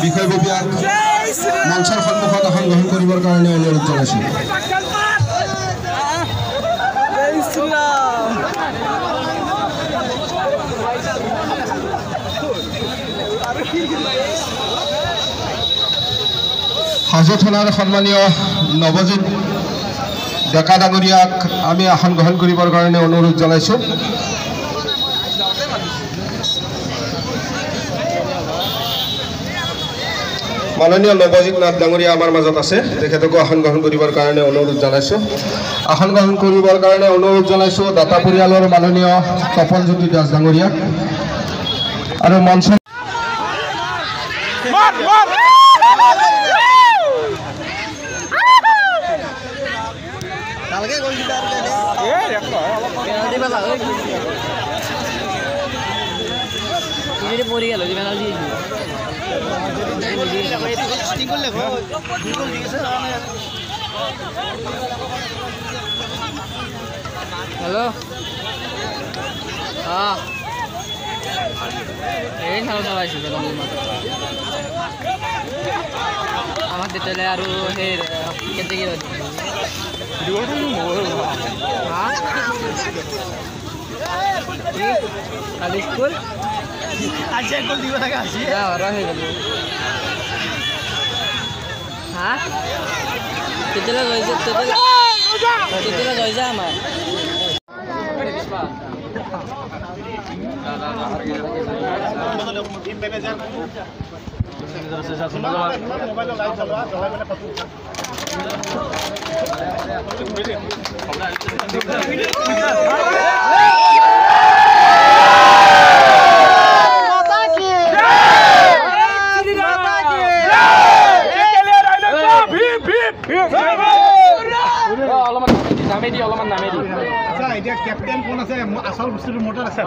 বিষয়ববীয়াক মঞ্চৰ সন্মুখত আসন গ্ৰহণ কৰিবৰ কাৰণে অনুৰোধ জনাইছোঁ। হাজো থানাৰ সন্মানীয় নৱজিৎ ডেকা ডাঙৰীয়াক আমি আসন গ্ৰহণ কৰিবৰ কাৰণে অনুৰোধ জনাইছোঁ। মাননীয় নৱজিৎ নাথ ডাঙৰীয়া আমাৰ মাজত আছে, তেখেতকো আসন গ্ৰহণ কৰিবৰ কাৰণে অনুৰোধ জনাইছোঁ। আসন গ্ৰহণ কৰিবৰ কাৰণে অনুৰোধ জনাইছোঁ দাতা পৰিয়ালৰ মাননীয় তপনজ্যোতি দাস ডাঙৰীয়াক আৰু মঞ্চ Halo. Ini sama-sama sih belum amat detailnya harus kencing gitu. Dua kan mau. Kali school. Aja school di mana kasih? Ya orang itu. Hah? Detailnya loisa ama. Captain pun ada, asal mesti motor ada.